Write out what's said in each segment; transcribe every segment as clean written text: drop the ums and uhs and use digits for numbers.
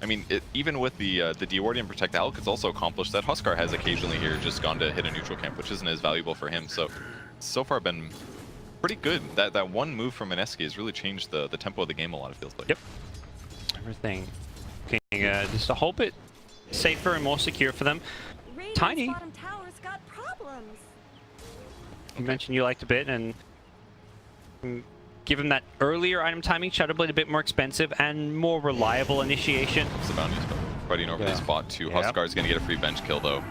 I mean, even with the Dewardian Protect Alk, it's also accomplished that Huskar has occasionally here just gone to hit a neutral camp, which isn't as valuable for him. So far been pretty good. That one move from Mineski has really changed the tempo of the game a lot, it feels like. Yep. Everything getting just a whole bit safer and more secure for them. Tiny. You mentioned you liked a bit, and give him that earlier item timing, Shadow Blade a bit more expensive and more reliable initiation. It's the bounties fighting over this bot too. Huskar's gonna get a free bench kill though.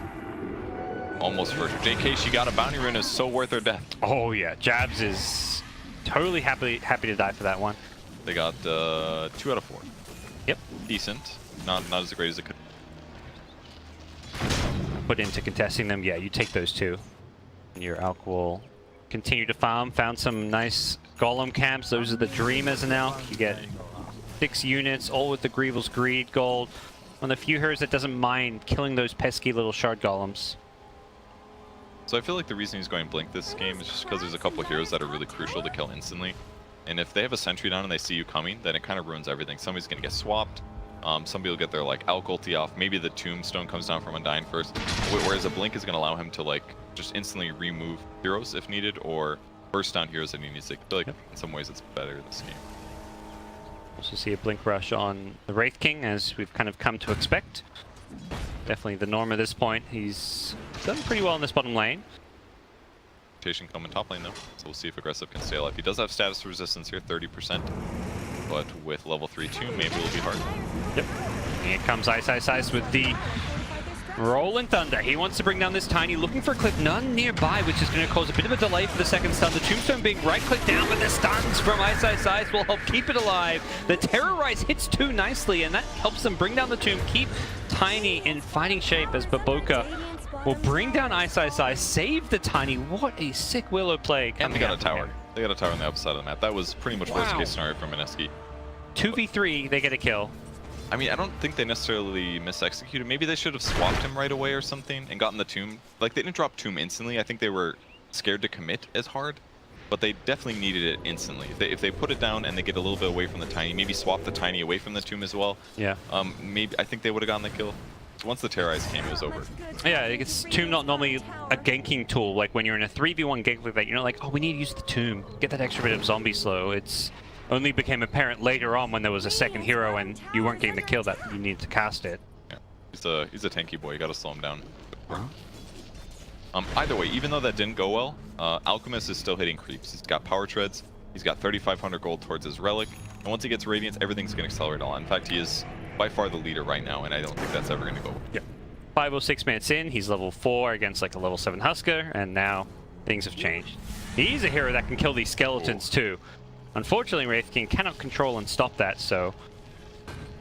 Almost first. JK, she got a bounty rune, is so worth her death. Oh yeah, Jabs is totally happy to die for that one. They got 2 out of 4. Yep. Decent. Not as great as it could. Put into contesting them, yeah, you take those 2. And your Alk will continue to farm. Found some nice Golem camps. Those are the Dreamers and Alk. You get 6 units, all with the Grievel's Greed gold. One of the few heroes that doesn't mind killing those pesky little shard golems. So I feel like the reason he's going Blink this game is just because there's a couple of heroes that are really crucial to kill instantly. And if they have a sentry down and they see you coming, then it kind of ruins everything. Somebody's going to get swapped. Somebody will get their like Alk ulti off. Maybe the Tombstone comes down from Undying first. Whereas a Blink is going to allow him to like just instantly remove heroes if needed, or burst down heroes that he needs to. I feel like in some ways it's better this game. Also see a Blink rush on the Wraith King, as we've kind of come to expect. Definitely the norm at this point. He's done pretty well in this bottom lane. Rotation coming top lane though, so we'll see if Aggressive can stay alive. He does have status resistance here, 30%. But with level 3-2, maybe it'll be hard. Yep. Here comes Ice with the Rolling Thunder. He wants to bring down this Tiny, looking for a clip, none nearby, which is going to cause a bit of a delay for the second stun. The Tombstone being right-clicked down, but the stuns from Ice will help keep it alive. The Terrorize hits 2 nicely, and that helps them bring down the Tomb, keep Tiny in fighting shape as Baboka will bring down Ice, save the Tiny. What a sick Willow play. And they got a tower. They got a tower on the opposite side of the map. That was pretty much worst case scenario for Mineski. 2v3, they get a kill. I mean, I don't think they necessarily misexecuted. Maybe they should have swapped him right away or something and gotten the Tomb. Like, they didn't drop Tomb instantly. I think they were scared to commit as hard, but they definitely needed it instantly. If they put it down and they get a little bit away from the Tiny, maybe swap the Tiny away from the Tomb as well. Yeah. Maybe I think they would have gotten the kill. Once the Terrorize came, it was over. Yeah, it's Tomb not normally a ganking tool. Like when you're in a 3v1 gank like that, you're not like, oh, we need to use the Tomb. Get that extra bit of zombie slow. It's only became apparent later on when there was a second hero and you weren't getting the kill that you needed to cast it. Yeah, he's a tanky boy. You gotta slow him down. Either way, even though that didn't go well, Alchemist is still hitting creeps. He's got power treads. He's got 3,500 gold towards his relic. And once he gets Radiance, everything's gonna accelerate a lot. In fact, he is by far the leader right now, and I don't think that's ever going to go. Yeah. 5 or 6 minutes in, he's level 4 against like a level 7 Husker, and now things have changed. He's a hero that can kill these skeletons too. Unfortunately, Wraith King cannot control and stop that, so...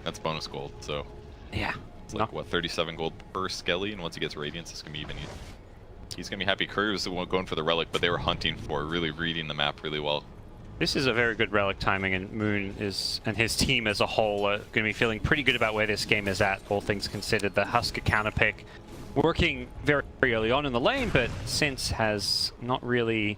That's bonus gold, so... Yeah. It's like, what, 37 gold per Skelly, and once he gets Radiance, it's going to be even easier. He's going to be happy. Courier was going for the relic, but they were hunting for, really reading the map really well. This is a very good relic timing, and Moon is and his team as a whole are going to be feeling pretty good about where this game is at, all things considered. The Husker counter pick working very, very early on in the lane, but since has not really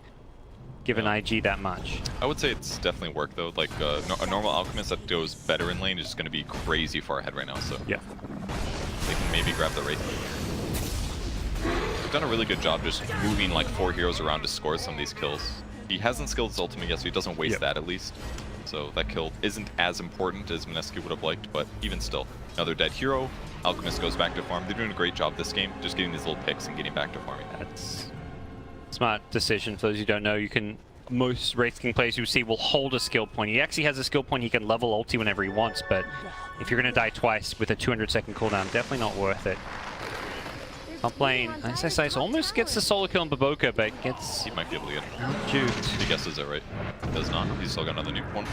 given IG that much. I would say it's definitely worked though. Like a normal Alchemist that goes better in lane is going to be crazy far ahead right now. So yeah, they can maybe grab the Wraith. They've done a really good job just moving like 4 heroes around to score some of these kills. He hasn't skilled his ultimate yet, so he doesn't waste that at least. So that kill isn't as important as Mineski would have liked, but even still, another dead hero. Alchemist goes back to farm. They're doing a great job this game, just getting these little picks and getting back to farming. That's a smart decision. For those who don't know, you can, most Wraith King players you see will hold a skill point. He actually has a skill point he can level ulti whenever he wants, but if you're going to die twice with a 200-second cooldown, definitely not worth it. Top lane, Ice almost gets the solo kill on Baboka, but gets... He might be able to get it. Juked. He guesses it right. Does not. He's still got another nuke one.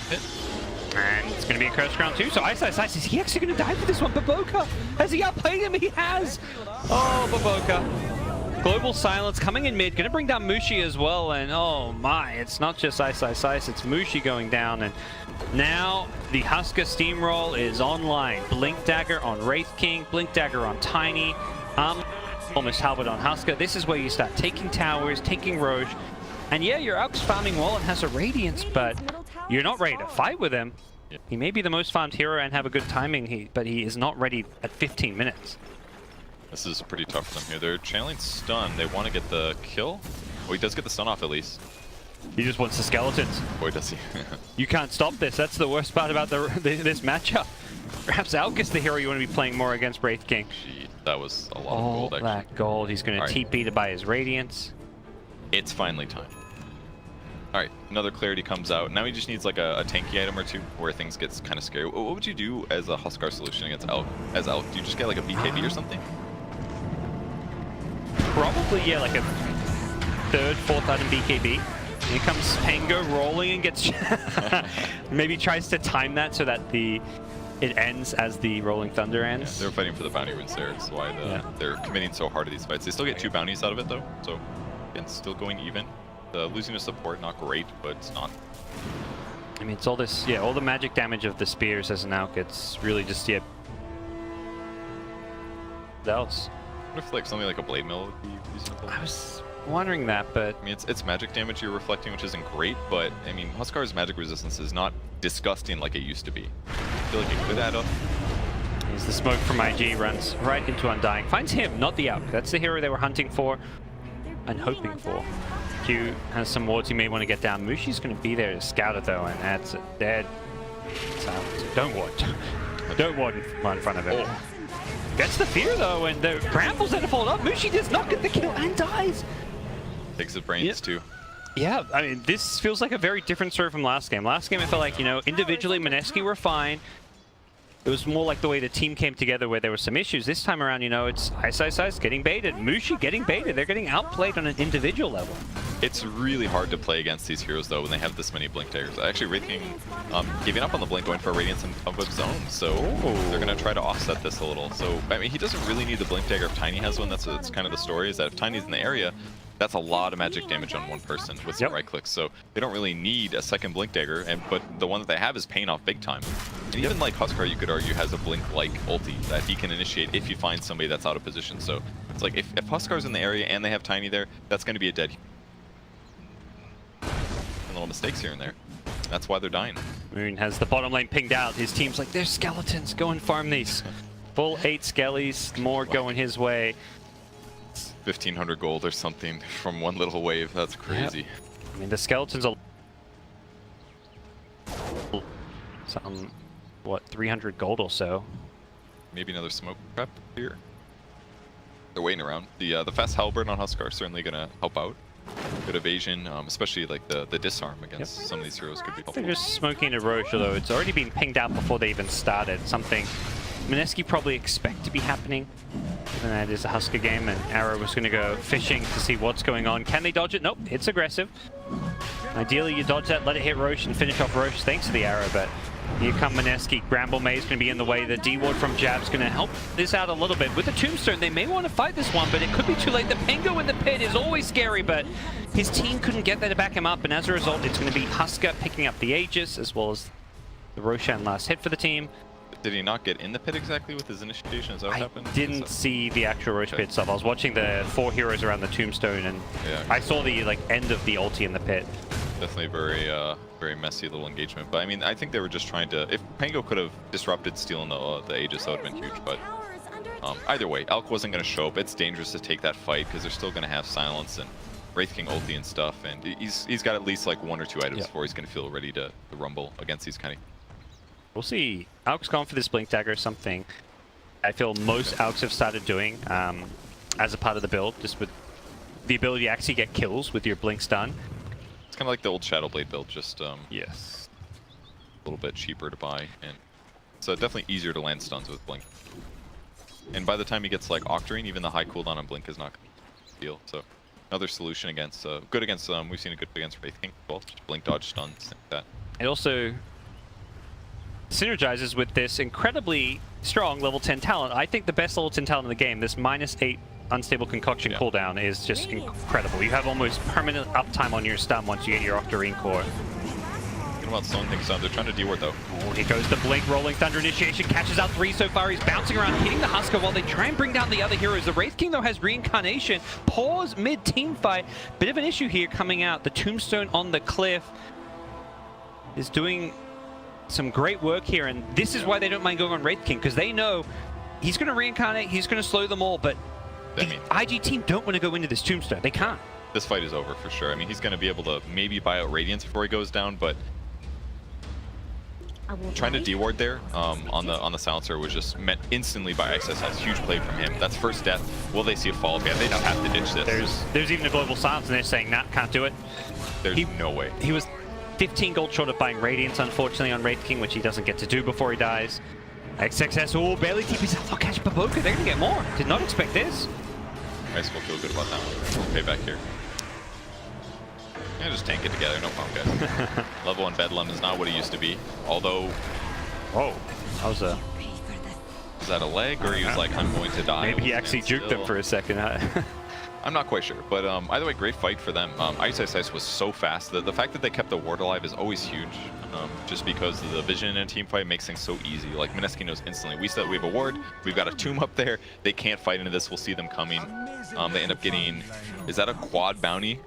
Hit. And it's going to be a curse round too. So Ice, is he actually going to die for this one? Baboka! Has he outplayed him? He has! Oh, Baboka. Global Silence coming in mid, going to bring down Mushi as well. And oh my, it's not just Ice, it's Mushi going down. And now the Husker Steamroll is online. Blink Dagger on Wraith King, Blink Dagger on Tiny. Almost Halberd on Husker. This is where you start taking towers, taking Roche, and yeah, your Alk's farming well and has a Radiance, but you're not ready to fight with him. He may be the most farmed hero and have a good timing, but he is not ready at 15 minutes. This is pretty tough for them here. They're channeling stun. They want to get the kill. Oh, he does get the stun off at least. He just wants the skeletons. Boy, does he. You can't stop this. That's the worst part about this matchup. Perhaps Alk is the hero you want to be playing more against Wraith King. Gee, that was a lot of gold, actually. That gold. He's going to TP to buy his Radiance. It's finally time. All right, another clarity comes out. Now he just needs like a tanky item or two where things gets kind of scary. What would you do as a Huskar solution against Elk? As Elk, do you just get like a BKB or something? Probably, yeah, like a third, fourth item BKB. Here comes Pango rolling and gets... Maybe tries to time that so that it ends as the Rolling Thunder ends. Yeah, they're fighting for the bounty runes there. That's why they're committing so hard to these fights. They still get 2 bounties out of it though, so it's still going even. Losing a support, not great, but it's not. I mean, it's all this, all the magic damage of the spears as an Alk. It's really just, What else? What if like something like a blade mill would be reasonable? I was wondering that, but... I mean, it's magic damage you're reflecting, which isn't great, but I mean, Huskar's magic resistance is not disgusting like it used to be. I feel like it could add up. Here's the smoke from IG, runs right into Undying. Finds him, not the Alk. That's the hero they were hunting for and hoping for. Q has some wards he may want to get down. Mushi's going to be there to scout it though, and that's a dead silence. Don't ward. Don't ward in front of him. Oh. Gets the fear though, and the Brambles had to fold up. Mushi does not get the kill and dies. Takes his brains too. Yeah, I mean, this feels like a very different story from last game. Last game, I felt like, individually, Mineski were fine. It was more like the way the team came together where there were some issues. This time around, it's Ice getting baited. Mushi getting baited. They're getting outplayed on an individual level. It's really hard to play against these heroes, though, when they have this many Blink daggers. Actually, Wraith King giving up on the Blink, going for a Radiance of his own, so they're going to try to offset this a little. So, I mean, he doesn't really need the Blink dagger if Tiny has one. That's kind of the story, is that if Tiny's in the area, that's a lot of magic damage on one person with some right clicks. So they don't really need a second Blink dagger, but the one that they have is paying off big time. And even like Huskar, you could argue, has a Blink-like ulti that he can initiate if you find somebody that's out of position. So it's like if Huskar's in the area and they have Tiny there, that's going to be a dead. Little mistakes here and there. That's why they're dying. Moon has the bottom lane pinged out. His team's like, there's skeletons. Go and farm these. Full 8 skellies, more going his way. 1,500 gold or something from one little wave. That's crazy. Yep. I mean, the skeletons are some, 300 gold or so. Maybe another smoke prep here. They're waiting around. The fast halberd on Huskar is certainly going to help out. Good evasion, especially like the disarm against some of these heroes could be helpful. They're just smoking a Roche, although it's already been pinged out before they even started. Something Mineski probably expect to be happening. Given that it is a Huskar game, and Arrow was going to go fishing to see what's going on. Can they dodge it? Nope, it's aggressive. Ideally, you dodge that, let it hit Roche, and finish off Roche thanks to the arrow, but here come Mineski. Bramble Maze going to be in the way. The D-ward from Jab's going to help this out a little bit. With the Tombstone, they may want to fight this one, but it could be too late. The Pengo in the pit is always scary, but his team couldn't get there to back him up, and as a result, it's going to be Huskar picking up the Aegis, as well as the Roshan last hit for the team. Did he not get in the pit exactly with his initiation? Is that what happened? I didn't see the actual Roche pit stuff. I was watching the 4 heroes around the Tombstone, and I saw the end of the ulti in the pit. Definitely very messy little engagement. But I mean, I think they were just trying to. If Pango could have disrupted stealing the Aegis, that would have been huge. But either way, Alk wasn't going to show up. It's dangerous to take that fight because they're still going to have silence and Wraith King ulti and stuff. And he's got at least like 1 or 2 items before he's going to feel ready to rumble against these kind of. We'll see. Alk's gone for this Blink Dagger, something I feel most Alks have started doing as a part of the build, just with the ability to actually get kills with your Blink stun. It's kind of like the old Shadowblade build, just yes, a little bit cheaper to buy, and so definitely easier to land stuns with Blink. And by the time he gets like Octarine, even the high cooldown on Blink is not going to deal. So another solution against good against we've seen a good against Wraith King as well. Just Blink dodge stuns, things like that. It also synergizes with this incredibly strong level 10 talent. I think the best level 10 talent in the game, this -8 unstable concoction cooldown, is just incredible. You have almost permanent uptime on your stun once you get your Octarine core. Thinking about slowing things down. They're trying to D-ward though. Oh, here goes the Blink, Rolling Thunder initiation, catches out 3 so far. He's bouncing around, hitting the Huskar while they try and bring down the other heroes. The Wraith King though has reincarnation. Pause mid-team fight. Bit of an issue here coming out. The Tombstone on the cliff is doing some great work here, and this is why they don't mind going on Wraith King, because they know he's going to reincarnate, he's going to slow them all, but the IG team don't want to go into this Tombstone. They can't. This fight is over for sure. I mean, he's going to be able to maybe buy out Radiance before he goes down, but trying to deward there on the silencer was just met instantly by ISS. Huge play from him. That's first death. Will they see a follow-up? Yeah, they just have to ditch this. There's even a global silence, and they're saying, nah, can't do it. There's no way. He was 15 gold short of buying Radiance, unfortunately, on Wraith King, which he doesn't get to do before he dies. XXS, oh, barely TP's out. Oh, catch Baboka, they're going to get more. Did not expect this. Ice will feel good about that one. Payback here. Yeah, just tank it together, no problem, guys. Level 1 Bedlam is not what it used to be, although... Whoa, that was a... Was that a leg, or he was like, I'm going to die? Maybe he actually juked him for a second. I'm not quite sure, but either way, great fight for them. Ice was so fast that the fact that they kept the ward alive is always huge, just because the vision in a team fight makes things so easy. Like, Mineski knows instantly. We said we have a ward, we've got a tomb up there, they can't fight into this, we'll see them coming. They end up getting... Is that a quad bounty?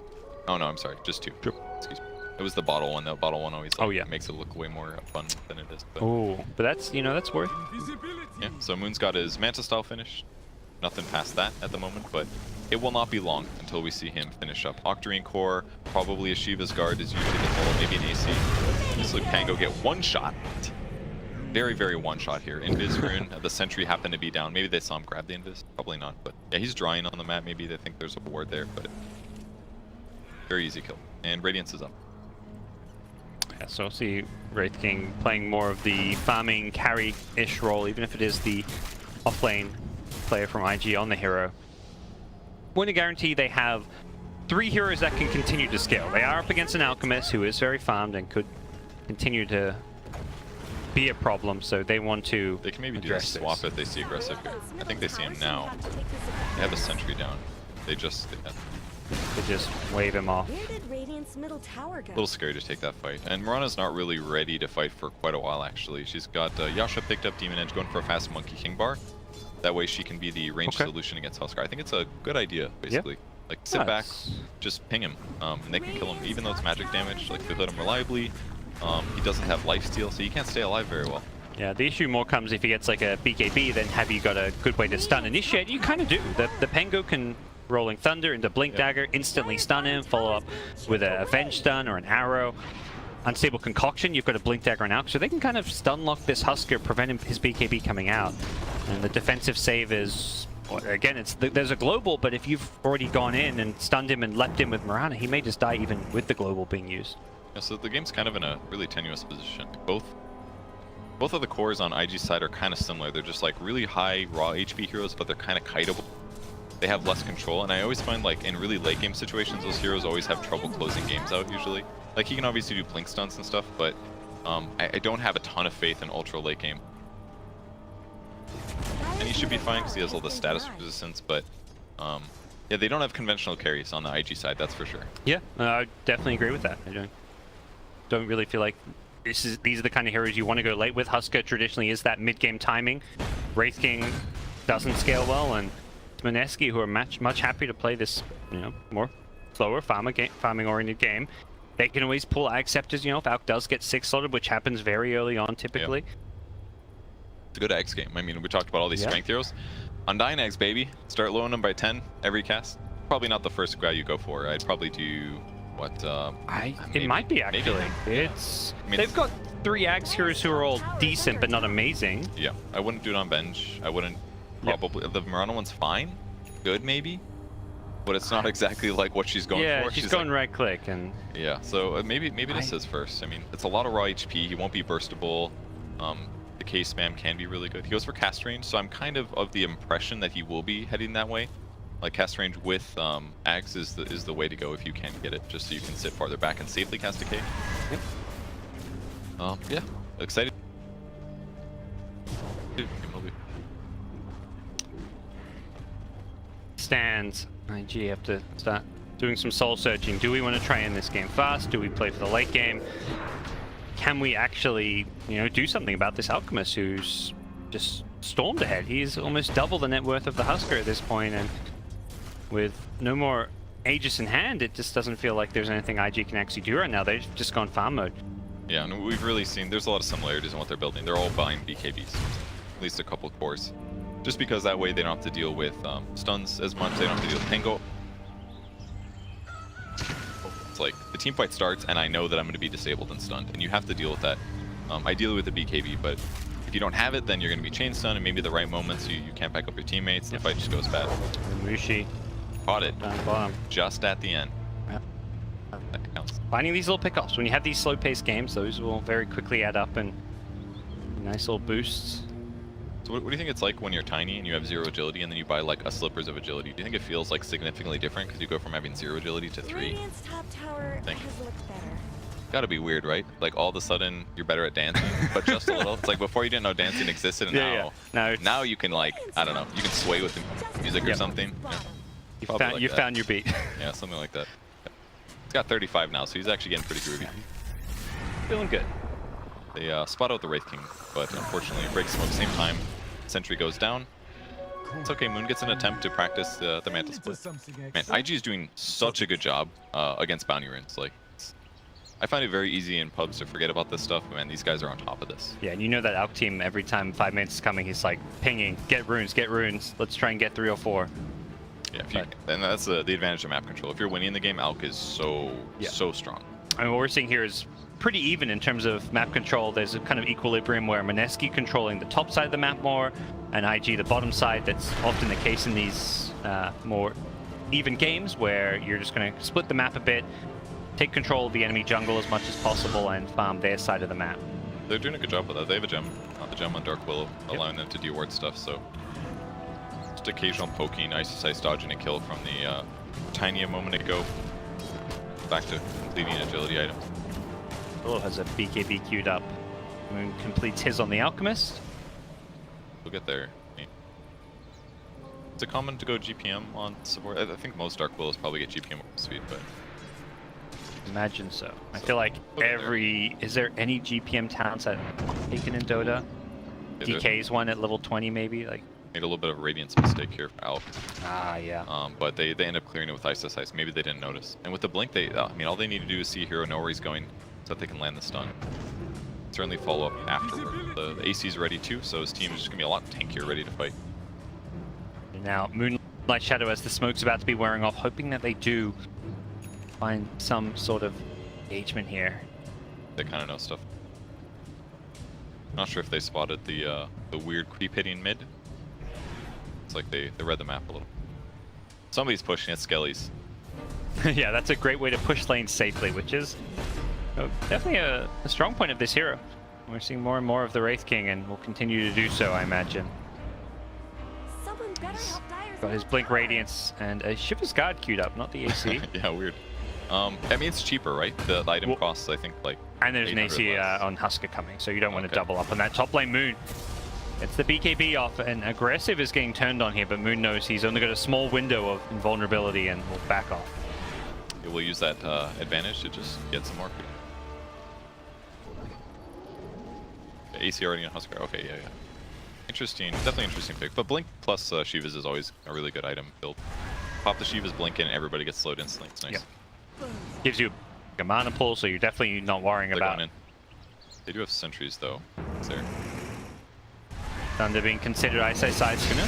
Oh no, I'm sorry, just 2. Excuse me. It was the bottle one. The bottle one always makes it look way more fun than it is. Oh, but that's, you know, that's worth. Yeah, so Moon's got his Manta style finish. Nothing past that at the moment, but it will not be long until we see him finish up Octarine Core. Probably a Shiva's Guard is usually the goal, maybe an AC. This look Pango get one shot. Very, very one shot here. Invis Rune, the sentry happened to be down. Maybe they saw him grab the Invis. Probably not, but yeah, he's drying on the map. Maybe they think there's a ward there, but very easy kill. And Radiance is up. Yeah, so I'll see Wraith King playing more of the farming carry-ish role, even if it is the offlane player from IG on the hero. Want to guarantee they have 3 heroes that can continue to scale. They are up against an Alchemist who is very farmed and could continue to be a problem, so they want to They can maybe do a swap if they see aggressive here. I think they see him now. They have a sentry down. They just wave him off. A little scary to take that fight. And Mirana's not really ready to fight for quite a while, actually. She's got Yasha picked up Demon Edge, going for a fast Monkey King bar. That way she can be the ranged solution against Huskar. I think it's a good idea, basically. Like, sit back, just ping him, and they can kill him, even though it's magic damage. Like, they hit him reliably. He doesn't have lifesteal, so he can't stay alive very well. Yeah, the issue more comes if he gets like a BKB, then have you got a good way to stun Initiate? You kind of do. The Pengo can Rolling Thunder into Blink Dagger, instantly stun him, follow up with a Avenge Stun or an Arrow. Unstable Concoction, you've got a Blink Dagger and out, so they can kind of stun lock this Husker, prevent his BKB coming out. And the defensive save is, again, there's a global, but if you've already gone in and stunned him and leapt in with Mirana, he may just die even with the global being used. Yeah, so the game's kind of in a really tenuous position. Both of the cores on IG side are kind of similar. They're just like really high raw HP heroes, but they're kind of kiteable. They have less control, and I always find like in really late game situations, those heroes always have trouble closing games out usually. Like he can obviously do blink stunts and stuff, but I don't have a ton of faith in ultra late game. And he should be fine because he has all the status resistance, but yeah, they don't have conventional carries on the IG side, that's for sure. Yeah, I definitely agree with that. I don't really feel like these are the kind of heroes you want to go late with. Husker traditionally is that mid-game timing. Wraith King doesn't scale well, and Mineski, who are much happy to play this, you know, more slower farming-oriented game. They can always pull Ag Scepters, you know, if Alk does get 6-slotted, which happens very early on typically. Yeah. It's a good Ags game. I mean, we talked about all these strength heroes. Undying Ags, baby. Start lowering them by 10 every cast. Probably not the first guy you go for. I'd probably do, what, it might be, actually. It's... I mean, they've got 3 Ags heroes who are all decent, but not amazing. Yeah, I wouldn't do it on bench. I wouldn't probably... The Mirana one's fine. Good, maybe. But it's not exactly like what she's going for. Yeah, she's going like, right click and... Yeah, so maybe this is first. I mean, it's a lot of raw HP. He won't be burstable. The K spam can be really good. He goes for cast range, so I'm kind of the impression that he will be heading that way. Like cast range with Ags is the way to go if you can get it, just so you can sit farther back and safely cast a K. Yep. Yeah, excited. Stands. IG have to start doing some soul searching. Do we want to try in this game fast? Do we play for the late game? Can we actually, you know, do something about this Alchemist who's just stormed ahead? He's almost double the net worth of the Husker at this point, and with no more Aegis in hand, it just doesn't feel like there's anything IG can actually do right now. They've just gone farm mode. Yeah, and we've really seen there's a lot of similarities in what they're building. They're all buying BKBs, at least a couple cores. Just because that way they don't have to deal with stuns as much, they don't have to deal with tango. It's like the team fight starts and I know that I'm going to be disabled and stunned, and you have to deal with that. Ideally with a BKB, but if you don't have it, then you're going to be chain stunned, and maybe the right moments you can't back up your teammates, and the fight just goes bad. Mushi. Caught it. Bottom. Just at the end. Yep. That counts. Finding these little pickoffs. When you have these slow-paced games, those will very quickly add up and nice little boosts. So what do you think it's like when you're tiny and you have 0 agility and then you buy like a slippers of agility? Do you think it feels like significantly different because you go from having 0 agility to 3? Radiant's top tower has looked better. Gotta be weird, right? Like all of a sudden you're better at dancing, but just a little. It's like before you didn't know dancing existed, and now you can like, I don't know, you can sway with the music or something. Yeah. You found your beat. Yeah, something like that. He's got 35 now, so he's actually getting pretty groovy. Feeling good. They spot out the Wraith King, but unfortunately it breaks him at the same time. Sentry goes down. It's okay, Moon gets an attempt to practice the Mantle Split. Man, IG is doing such a good job against Bounty Runes. Like, I find it very easy in pubs to forget about this stuff, but man, these guys are on top of this. Yeah, and you know that ALK team, every time 5 minutes is coming, he's like pinging, get runes, let's try and get 3 or 4. Yeah, and that's the advantage of map control. If you're winning the game, ALK is so strong. I mean, what we're seeing here is pretty even in terms of map control. There's a kind of equilibrium where Mineski controlling the top side of the map more, and IG the bottom side. That's often the case in these more even games where you're just going to split the map a bit, take control of the enemy jungle as much as possible, and farm their side of the map. They're doing a good job with that. They have a gem, the gem on Dark Willow, allowing them to de-ward stuff, so just occasional poking, ice dodging a kill from the Tiny a moment ago. Back to completing agility items. Willow has a BKB queued up. Moon completes his on the Alchemist. We'll get there. Is it common to go GPM on support? I think most Dark Willows probably get GPM over speed, but imagine so. I feel like is there any GPM talents that are taken in Dota? DK's one at level 20 maybe? Like made a little bit of a Radiance mistake here for ALK. Ah, yeah. But they end up clearing it with Ice. Maybe they didn't notice. And with the Blink, I mean, all they need to do is see Hero know where he's going so that they can land the stun. Certainly follow up afterward. The AC's ready too, so his team is just going to be a lot tankier, ready to fight. Now, Moonlight Shadow, as the smoke's about to be wearing off, hoping that they do find some sort of engagement here. They kind of know stuff. Not sure if they spotted the weird creep hitting mid. It's like they read the map a little. Somebody's pushing it, Skellies. Yeah, that's a great way to push lanes safely, which is definitely a strong point of this hero. We're seeing more and more of the Wraith King, and will continue to do so, I imagine. Got his Blink Radiance and a Shiver's Guard queued up, not the AC. Yeah, weird. I mean, it's cheaper, right? The item costs, I think, like. And there's an AC on Husker coming, so you don't want to double up on that top lane. Moon. It's the BKB off, and aggressive is getting turned on here, but Moon knows he's only got a small window of invulnerability and will back off. Yeah, we'll use that advantage to just get some more. The AC already on Husker. Okay, yeah. Interesting, definitely interesting pick. But Blink plus Shivas is always a really good item build. Pop the Shivas, blink in, and everybody gets slowed instantly. It's nice. Yep. Gives you a mana pull, so you're definitely not worrying about it. They do have sentries though. It's there. Thunder being considered. Ice Side's gonna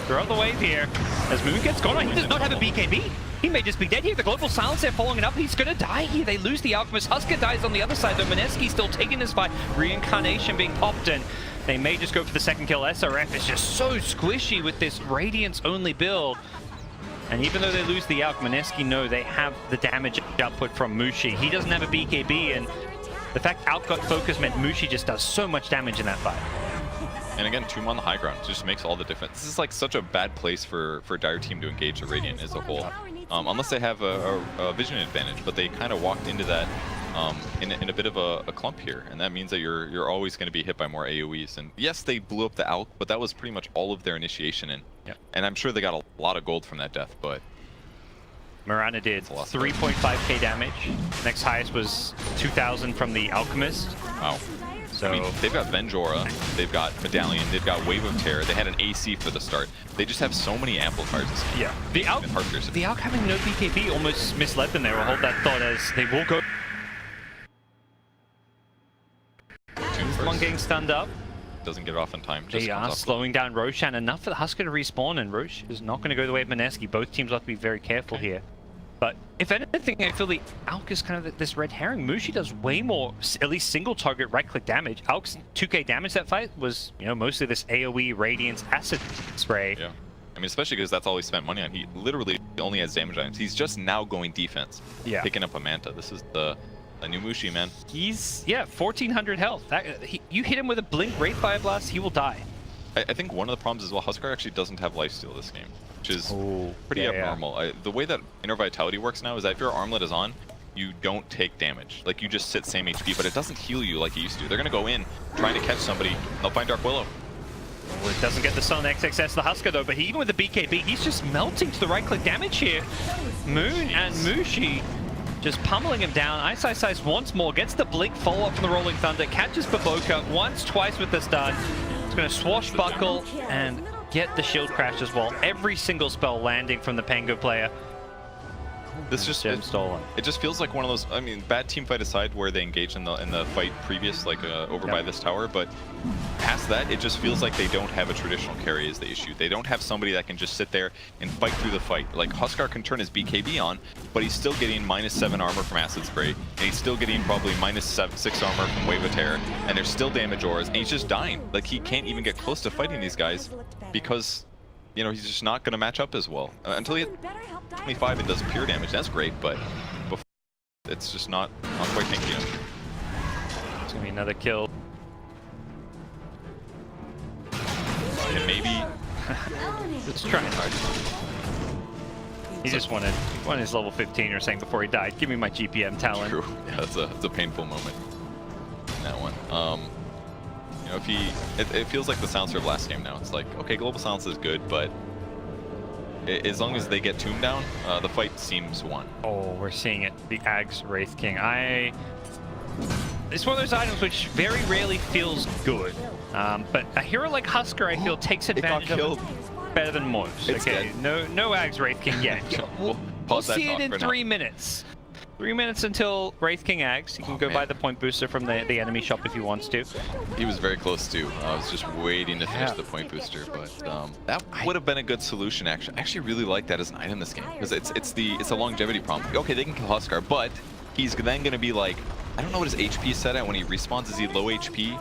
throw out the wave here as Moon gets gone. He does not have a BKB. He may just be dead here. The global silence there following it up. He's gonna die here. They lose the Alchemist. Husker dies on the other side, though. Mineski still taking this fight. Reincarnation being popped in. They may just go for the second kill. SRF is just so squishy with this Radiance-only build. And even though they lose the Alch, Mineski know they have the damage output from Mushi. He doesn't have a BKB, and the fact Alch got focus meant Mushi just does so much damage in that fight. And again, Tomb on the high ground just makes all the difference. This is like such a bad place for a Dire team to engage the Radiant as a whole. Unless they have a vision advantage, but they kind of walked into that in a bit of a clump here, and that means that you're always going to be hit by more AoEs. And yes, they blew up the Alch, but that was pretty much all of their initiation in. Yep. And I'm sure they got a lot of gold from that death, but Mirana did 3.5k damage. Next highest was 2,000 from the Alchemist. Wow. So I mean, they've got Venjora, they've got Medallion, they've got Wave of Terror, they had an AC for the start. They just have so many amplifiers. Yeah. The Alch having no BKB almost misled them there. We'll hold that thought as they will go getting stunned up. Doesn't get it off in time. Just They comes are off. slowing down Roshan enough for the Husker to respawn, and Rosh is not going to go the way of Mineski. Both teams have to be very careful here. But if anything, I feel the Alk is kind of this red herring. Mushi does way more, at least single target right-click damage. Alk's 2k damage that fight was, you know, mostly this AoE Radiance Acid Spray. Yeah. I mean, especially because that's all he spent money on. He literally only has damage items. He's just now going defense. Yeah. Picking up a Manta. This is the new Mushi, man. He's, yeah, 1400 health. You hit him with a Blink Wraith Fire Blast, he will die. I think one of the problems as well, Huskar actually doesn't have lifesteal this game, which is pretty yeah, abnormal. The way that Inner Vitality works now is that if your armlet is on, you don't take damage. Like, you just sit same HP, but it doesn't heal you like it used to. They're going to go in trying to catch somebody, and they'll find Dark Willow. Well, it doesn't get the Sun XXS, the Husker, though, but even with the BKB, he's just melting to the right-click damage here. Moon and Mushi just pummeling him down. Ice once more, gets the Blink follow-up from the Rolling Thunder, catches Baboka once, twice with the stun. It's going to swashbuckle and get the shield crash as well. Every single spell landing from the Pango player. This just stolen. It just feels like one of those. I mean, bad team fight aside, where they engaged in the fight previous, like over by this tower. But past that, it just feels like they don't have a traditional carry is the issue. They don't have somebody that can just sit there and fight through the fight. Like Huskar can turn his BKB on, but he's still getting -7 armor from Acid Spray, and he's still getting probably -6 armor from Wave of Terror, and there's still damage auras, and he's just dying. Like, he can't even get close to fighting these guys because, you know, he's just not going to match up as well until he hits 25 and does pure damage. That's great, but before, it's just not quite thinking of. It's gonna be another kill. And maybe It's trying hard. He just wanted his level 15 or saying before he died, give me my GPM talent. True. Yeah, that's a painful moment in that one. You know, if he, it feels like the silencer of last game now. It's like, okay, global silence is good, but as long as they get Tomb down, the fight seems won. Oh, we're seeing it. The Ags Wraith King. It's one of those items which very rarely feels good. But a hero like Husker, I feel, takes advantage of it better than most. It's okay, no Ags Wraith King yet. We'll see it in 3 minutes. 3 minutes until Wraith King Ags. You can go buy the point booster from the enemy shop if he wants to. He was very close to. I was just waiting to finish the point booster, but that would have been a good solution. Actually, I actually really like that as an item in this game because it's a longevity problem. Okay, they can kill Huskar, but he's then going to be like, I don't know what his HP is set at when he respawns. Is he low HP?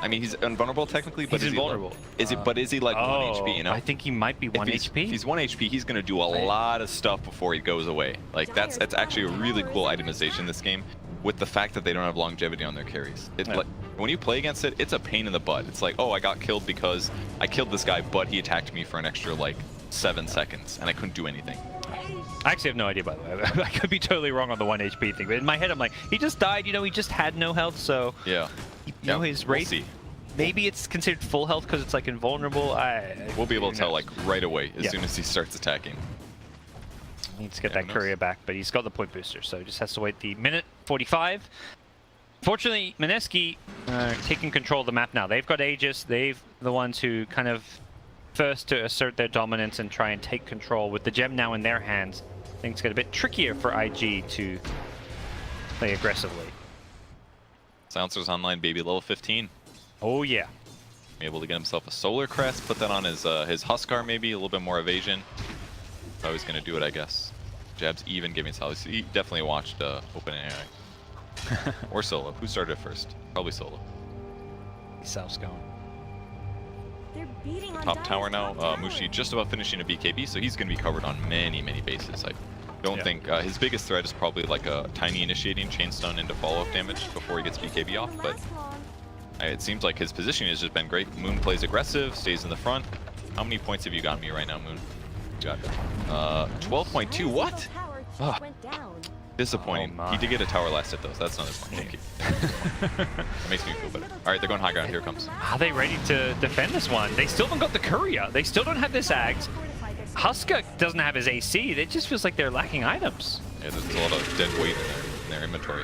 I mean, he's invulnerable technically, but he's invulnerable. But is he like 1 HP? You know, I think he might be 1 HP. If he's 1 HP, he's going to do a lot of stuff before he goes away. Like that's actually a really cool itemization in this game, with the fact that they don't have longevity on their carries. Like, when you play against it, it's a pain in the butt. It's like, oh, I got killed because I killed this guy, but he attacked me for an extra like 7 seconds, and I couldn't do anything. I actually have no idea, by the way. I could be totally wrong on the 1 HP thing, but in my head, I'm like, he just died. You know, he just had no health, so yeah. You know, his rate. We'll see. Maybe it's considered full health because it's like invulnerable. We'll be able to tell like right away as soon as he starts attacking. He needs to get that courier back, but he's got the point booster, so just has to wait the minute 45. Fortunately, Mineski taking control of the map now. They've got Aegis. They've the ones who kind of first to assert their dominance and try and take control. With the gem now in their hands, things get a bit trickier for IG to play aggressively. Silencer's online, baby, level 15. Oh yeah. Able to get himself a solar crest, put that on his Huskar, maybe a little bit more evasion. That's how he's gonna do it, I guess. Jab's even giving Sally. He definitely watched OpenAI. Or Solo. Who started first? Probably Solo. Self's going. The top tower now. Mushi just about finishing a BKB, so he's gonna be covered on many bases. I don't think his biggest threat is probably like a tiny initiating chain stun into follow-up damage before he gets BKB off, but it seems like his positioning has just been great. Moon plays aggressive, stays in the front. How many points have you got me right now, Moon? You got 12.2. What? Oh, disappointing. He did get a tower last hit though, so that's another point. Thank you. That makes me feel better. All right, they're going high ground. Here it comes. Are they ready to defend this one? They still haven't got the courier. They still don't have this Ags. Husker doesn't have his AC. It just feels like they're lacking items. Yeah, there's a lot of dead weight in their inventory.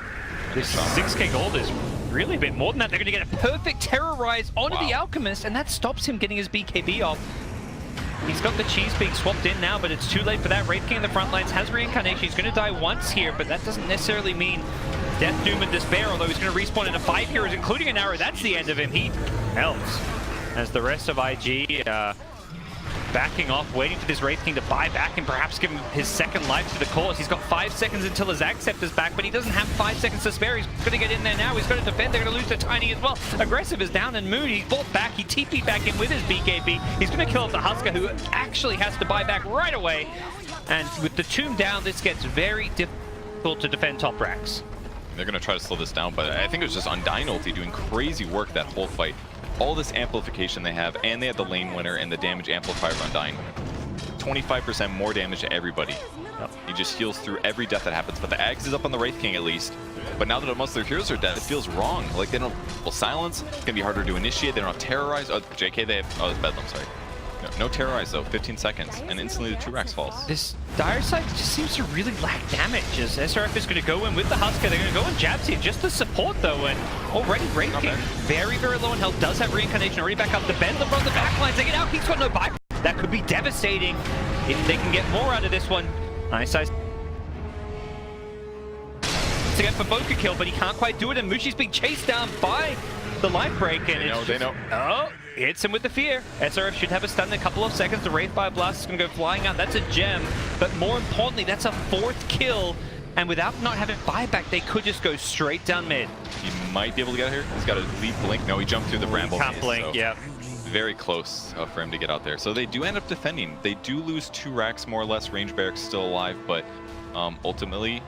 This 6k gold is really a bit more than that. They're going to get a perfect terrorize onto the Alchemist, and that stops him getting his BKB off. He's got the cheese being swapped in now, but it's too late for that. Wraith King in the front lines has reincarnation. He's going to die once here, but that doesn't necessarily mean death, doom, and despair, although he's going to respawn into 5 heroes, including an arrow. That's the end of him. He melts as the rest of IG backing off, waiting for this Wraith King to buy back and perhaps give him his second life to the cause. He's got 5 seconds until his Acceptor's back, but he doesn't have 5 seconds to spare. He's going to get in there now. He's going to defend. They're going to lose to Tiny as well. Aggressive is down and Moon. He fought back. He TP'd back in with his BKB. He's going to kill off the Husker, who actually has to buy back right away. And with the tomb down, this gets very difficult to defend top racks. They're going to try to slow this down, but I think it was just Undyne ulti doing crazy work that whole fight. All this amplification they have, and they had the lane winner and the damage amplifier of Undyne. 25% more damage to everybody. Yep. He just heals through every death that happens, but the Axe is up on the Wraith King at least. But now that most of their heroes are dead, it feels wrong. Like they don't have silence, it's gonna be harder to initiate, they don't have terrorize. Oh, JK, they have, oh, it's Bedlam, sorry. No terrorize though, 15 seconds, and instantly the 2 racks falls. This dire side just seems to really lack damage, as SRF is going to go in with the Husker. They're going to go in jabs here, just the support though, and already Wraith King, very, very low in health, does have reincarnation already back up. The Bedlam from the backlines, they get out, he's got no buy. That could be devastating if they can get more out of this one. Nice size to get for Boca kill, but he can't quite do it, and Mushi's being chased down by the life break, and they know. Oh, hits him with the fear. SRF should have a stun in a couple of seconds. The Wraith Fire Blast is going to go flying out. That's a gem, but more importantly, that's a 4th kill, and without not having buyback, they could just go straight down mid. He might be able to get out here. He's got a leap blink. No, he jumped through the bramble. Can't blink, so yeah. Very close for him to get out there. So they do end up defending. They do lose 2 racks more or less. Range Barracks still alive, but ultimately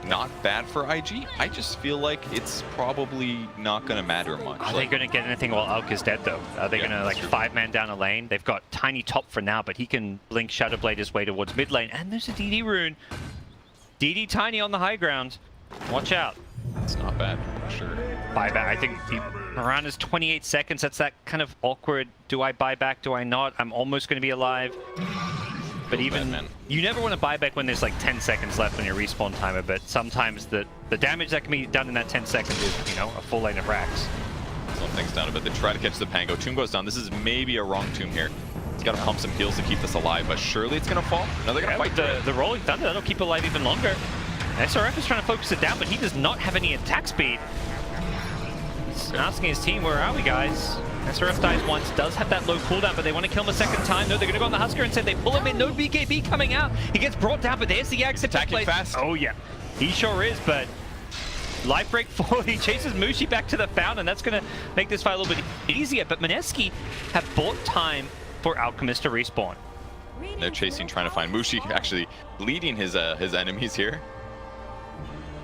not bad for IG. I just feel like it's probably not going to matter much. Are they going to get anything while Elk is dead though? Are they going to like 5-man down a lane? They've got Tiny top for now, but he can blink Shadowblade his way towards mid lane. And there's a DD rune. DD Tiny on the high ground. Watch out. It's not bad, for sure. Buyback, I think around his 28 seconds. That's that kind of awkward, do I buy back, do I not? I'm almost going to be alive. But even, you never want to buy back when there's like 10 seconds left on your respawn timer, but sometimes the damage that can be done in that 10 seconds is, you know, a full lane of racks. Slow things down a bit. They try to catch the Pango. Tomb goes down. This is maybe a wrong tomb here. He's got to pump some heals to keep this alive, but surely it's going to fall. No, they're going to fight the Rolling Thunder. That'll keep it alive even longer. SRF is trying to focus it down, but he does not have any attack speed. He's asking his team, where are we, guys? SRF dies once, does have that low cooldown, but they want to kill him a second time. No, they're going to go on the Husker instead. They pull him in. No BKB coming out. He gets brought down, but there's the Axe. Attacking fast. Oh, yeah. He sure is, but life break forward. He chases Mushi back to the fountain. That's going to make this fight a little bit easier, but Mineski have bought time for Alchemist to respawn. They're chasing, trying to find Mushi, actually leading his enemies here.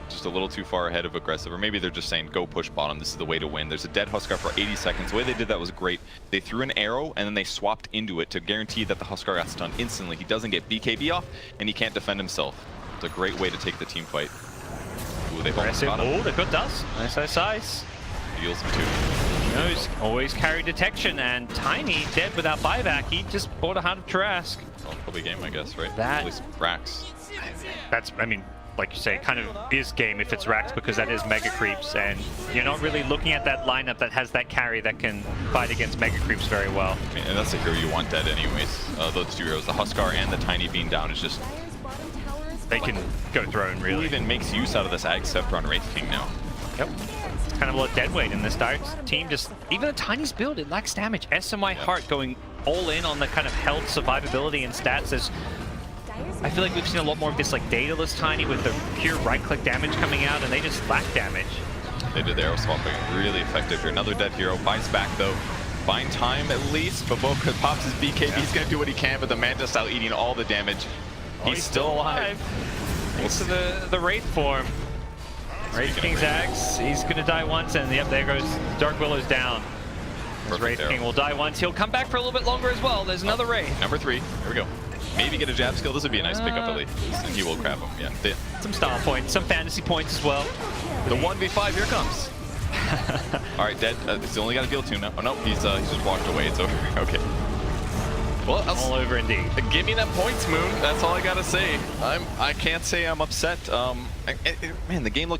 Just a little too far ahead of aggressive, or maybe they're just saying go push bottom, this is the way to win. There's a dead Huskar for 80 seconds. The way they did that was great. They threw an arrow and then they swapped into it to guarantee that the Huskar got stunned instantly. He doesn't get BKB off and he can't defend himself. It's a great way to take the team fight. Ooh, they've almost got him. Oh, they've got Dust. Nice size. Heals him too. He knows, always carry detection, and Tiny dead without buyback. He just bought a Heart of Trask. Well, probably game, I guess, right? That, at least racks. That's, I mean, like you say, kind of is game if it's racks, because that is mega creeps, and you're not really looking at that lineup that has that carry that can fight against mega creeps very well. I mean, and that's the hero you want dead anyways. Those 2 heroes, the Huskar and the Tiny being down, is just... They can go throne, really. Who even makes use out of this Ag Scepter on Wraith King now? Yep. It's kind of a lot of dead weight in this Dire team. Just even a Tiny's build, it lacks damage. SMI Heart going all in on the kind of health, survivability, and stats. I feel like we've seen a lot more of this like dataless Tiny with the pure right-click damage coming out, and they just lack damage. They did the arrow swapping really effective here. Another dead hero, buys back though. Buying time at least. Baboka pops his BKB. He's going to do what he can, but the Mantis out eating all the damage. He's still alive. Thanks to the Wraith form. Wraith King's Axe, he's going to die once, and yep, there goes Dark Willow's down. Wraith King will die once. He'll come back for a little bit longer as well. There's another Wraith. Number 3. Here we go. Maybe get a jab skill. This would be a nice pickup at least. And he will grab him. Yeah. Some style points, some fantasy points as well. The 1v5, here comes. All right, dead. He's only got to deal 2 now. Oh no, he's just walked away. It's over. Okay. Well, all over indeed. Give me that points, Moon. That's all I gotta say. I can't say I'm upset. Man, the game looks